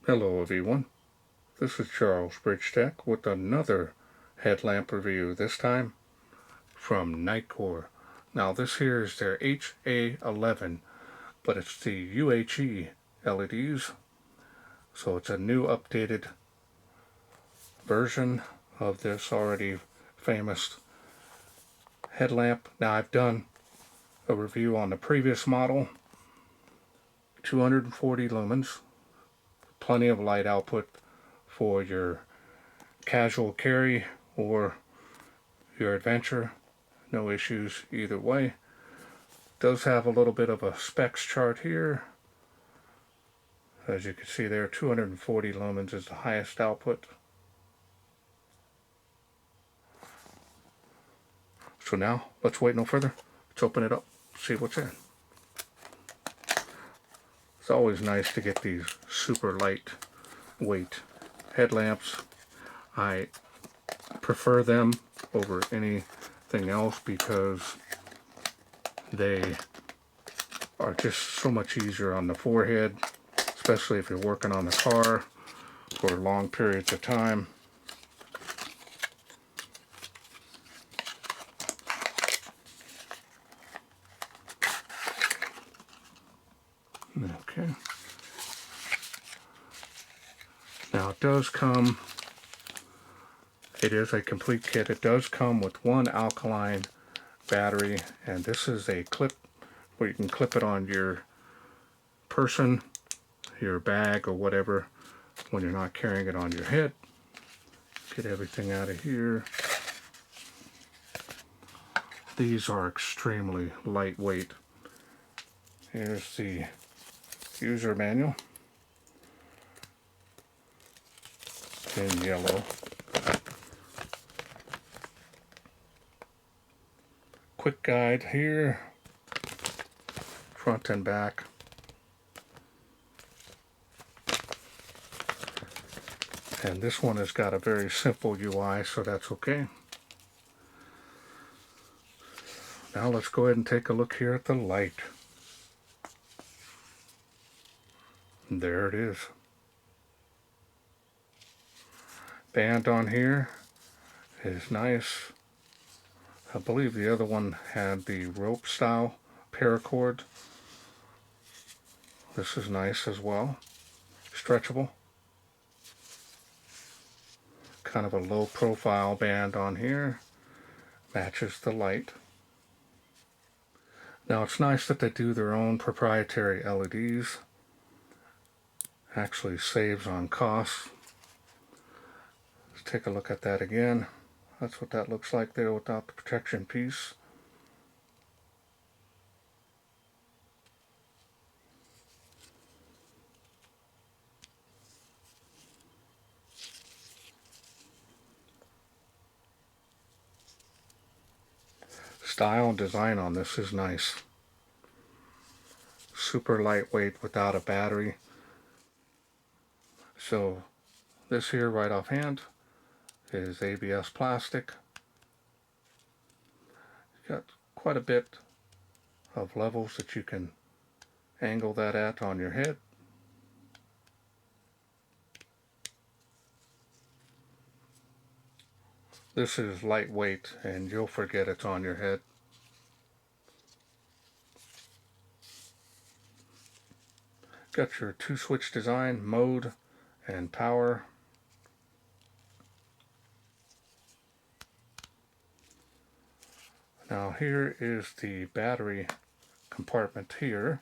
Hello everyone, this is Charles BridgTec with another headlamp review, this time from Nitecore. Now this here is their HA11, but it's the UHE LEDs, so it's a new updated version of this already famous headlamp. Now I've done a review on the previous model, 240 lumens, plenty of light output for your casual carry or your adventure. No issues either way. Does have a little bit of a specs chart here. As you can see there, 240 lumens is the highest output. So now, let's wait no further. Let's open it up, see what's in. It's always nice to get these super lightweight headlamps. I prefer them over anything else because they are just so much easier on the forehead, especially if you're working on the car for long periods of time. Okay. Now it does come, it is a complete kit. It does come with one alkaline battery, and this is a clip where you can clip it on your person, your bag, or whatever when you're not carrying it on your head. Get everything out of here. These are extremely lightweight. Here's the user manual in yellow. Quick guide here, front and back. And this one has got a very simple UI, so that's okay. Now let's go ahead and take a look here at the light. And there it is. Band on here is nice. I believe the other one had the rope style paracord. This is nice as well. Stretchable. Kind of a low profile band on here. Matches the light. Now it's nice that they do their own proprietary LEDs. Actually saves on costs. Let's take a look at that again. That's what that looks like there without the protection piece. Style and design on this is nice. Super lightweight without a battery. So this here right offhand is ABS plastic. Got quite a bit of levels that you can angle that at on your head. This is lightweight and you'll forget it's on your head. Got your 2-switch design, mode and power. Now here is the battery compartment here.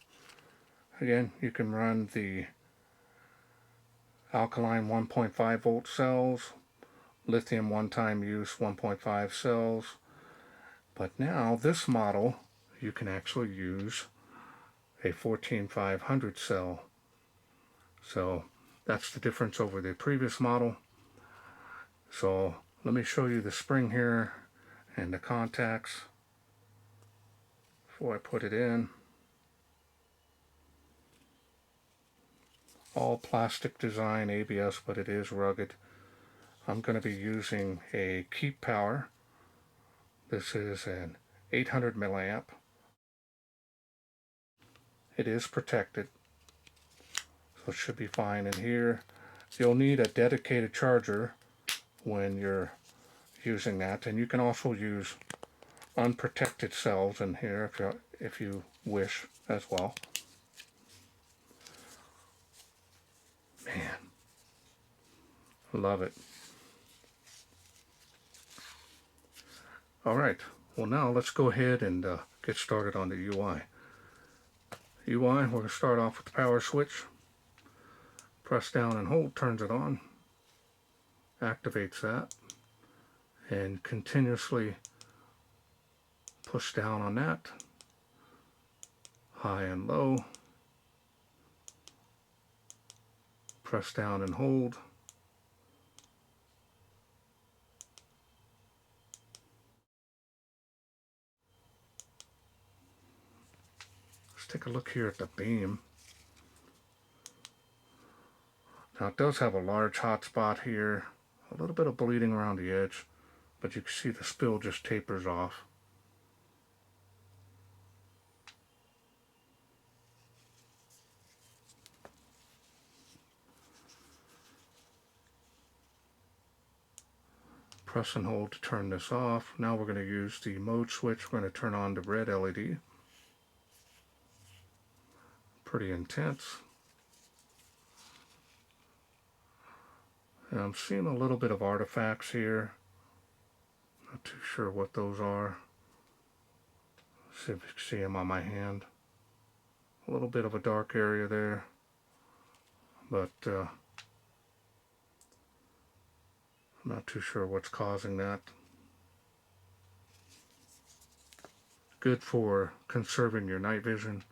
Again, you can run the alkaline 1.5 volt cells, lithium one-time use 1.5 cells, but now this model you can actually use a 14500 cell. So that's the difference over the previous model. So let me show you the spring here and the contacts before I put it in. All plastic design, ABS, but it is rugged. I'm going to be using a keep power. This is an 800 milliamp. It is protected, So it should be fine in here. You'll need a dedicated charger when you're using that, and you can also use unprotected cells in here if you wish as well. Man, love it. Alright, well now let's go ahead and get started on the UI. We're going to start off with the power switch. Press down and hold turns it on, activates that, and continuously push down on that, high and low, press down and hold, let's take a look here at the beam. Now it does have a large hot spot here, a little bit of bleeding around the edge, but you can see the spill just tapers off. Press and hold to turn this off. Now we're going to use the mode switch. We're going to turn on the red LED. Pretty intense. And I'm seeing a little bit of artifacts here. Not too sure what those are. Let's see if you can see them on my hand. A little bit of a dark area there, but I'm not too sure what's causing that. Good for conserving your night vision.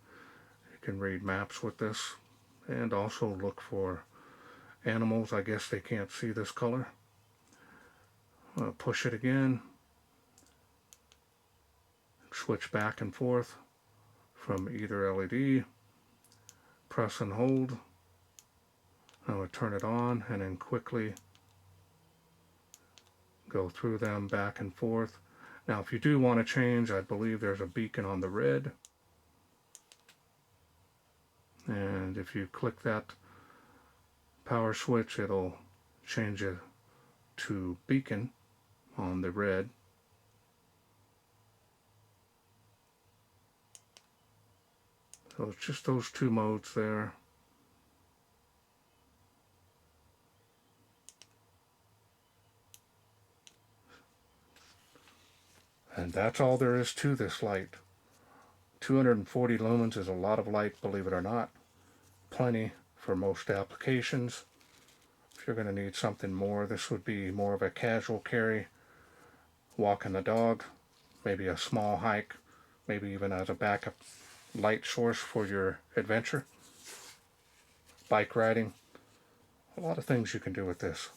You can read maps with this and also look for animals. I guess they can't see this color. Push it again. Switch back and forth from either LED. Press and hold. Now I turn it on and then quickly go through them back and forth. Now if you do want to change, I believe there's a beacon on the red. And if you click that power switch, it'll change it to beacon on the red. So it's just those two modes there. And that's all there is to this light. 240 lumens is a lot of light, believe it or not. Plenty for most applications. If you're going to need something more, this would be more of a casual carry. Walking the dog, maybe a small hike, maybe even as a backup light source for your adventure. Bike riding. A lot of things you can do with this.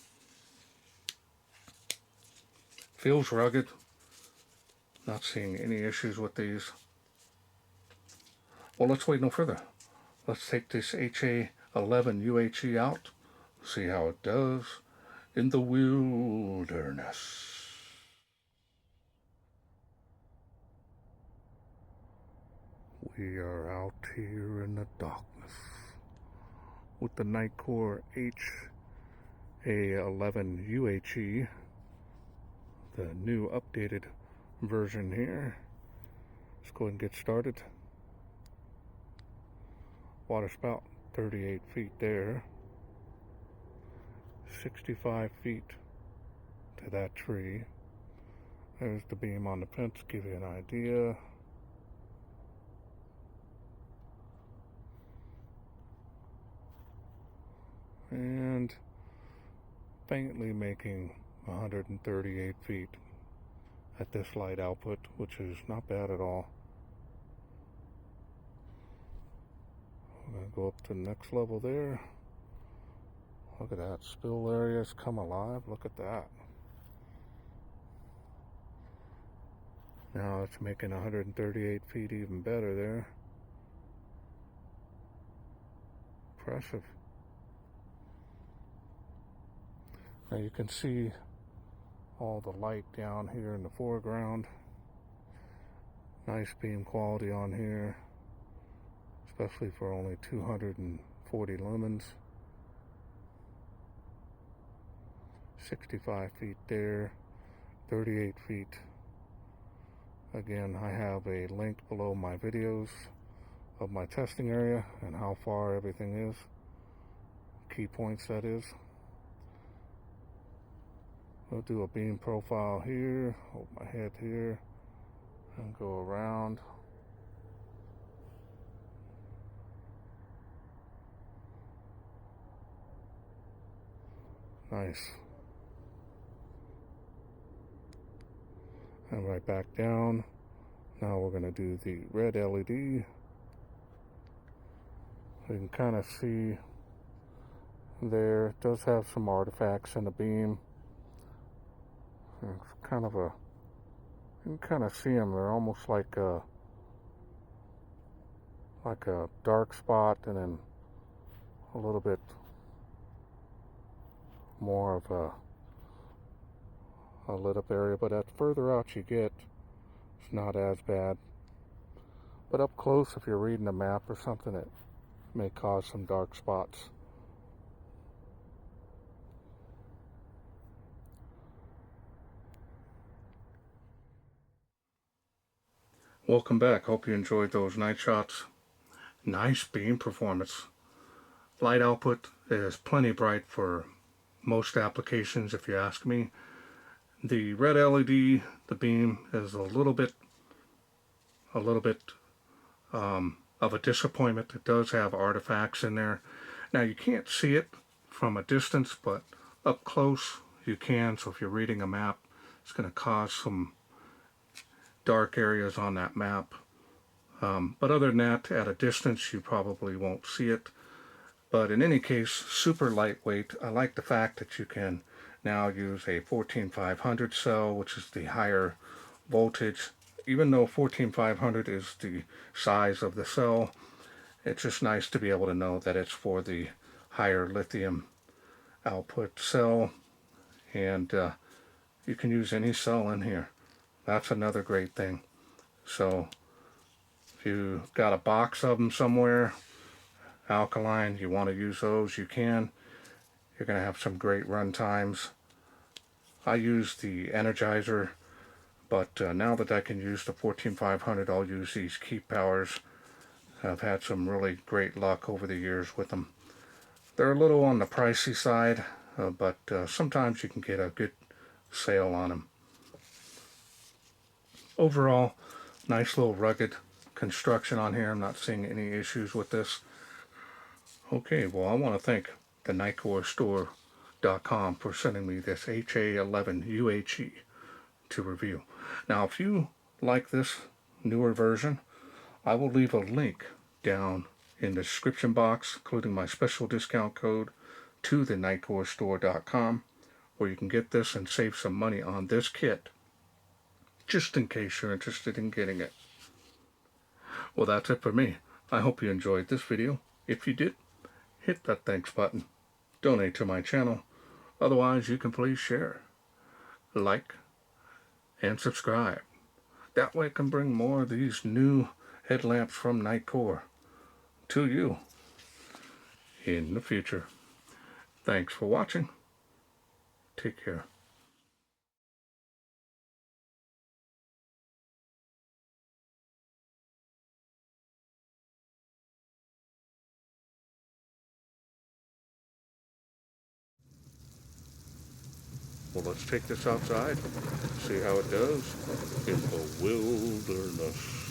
Feels rugged. Not seeing any issues with these. Well, let's wait no further. Let's take this HA11 UHE out, see how it does in the wilderness. We are out here in the darkness with the Nitecore HA11 UHE, the new updated version here. Let's go ahead and get started. Water spout 38 feet there, 65 feet to that tree. There's the beam on the fence, give you an idea. And faintly making 138 feet at this light output, which is not bad at all. I'm going to go up to the next level there. Look at that, spill areas come alive, look at that. Now it's making 138 feet even better there. Impressive. Now you can see all the light down here in the foreground. Nice beam quality on here, especially for only 240 40 lumens, 65 feet there, 38 feet. Again, I have a link below my videos of my testing area and how far everything is, key points that is. We'll do a beam profile here, hold my head here, and go around. Nice. And right back down. Now we're going to do the red LED. You can kind of see there, it does have some artifacts in the beam. It's kind of a, you can kind of see them. They're almost like a dark spot and then a little bit more of a lit up area. But at further out you get, it's not as bad. But up close, if you're reading a map or something, it may cause some dark spots. Welcome back. Hope you enjoyed those night shots. Nice beam performance. Light output is plenty bright for most applications, if you ask me. The red LED, the beam, is a little bit of a disappointment. It does have artifacts in there. Now you can't see it from a distance, but up close you can. So if you're reading a map, it's going to cause some dark areas on that map. But other than that, at a distance you probably won't see it. But in any case, super lightweight. I like the fact that you can now use a 14500 cell, which is the higher voltage. Even though 14500 is the size of the cell, it's just nice to be able to know that it's for the higher lithium output cell. And you can use any cell in here. That's another great thing. So if you've got a box of them somewhere, alkaline, you want to use those, you can. You're going to have some great run times. I use the Energizer, but now that I can use the 14500, I'll use these Keep Powers. I've had some really great luck over the years with them. They're a little on the pricey side, but sometimes you can get a good sale on them. Overall, nice little rugged construction on here. I'm not seeing any issues with this. Okay, well, I want to thank the NitecoreStore.com for sending me this HA11 UHE to review. Now, if you like this newer version, I will leave a link down in the description box, including my special discount code to the NitecoreStore.com, where you can get this and save some money on this kit, just in case you're interested in getting it. Well, that's it for me. I hope you enjoyed this video. If you did, hit that thanks button. Donate to my channel. Otherwise, you can please share, like, and subscribe. That way I can bring more of these new headlamps from Nitecore to you in the future. Thanks for watching. Take care. Well, let's take this outside, see how it does in the wilderness.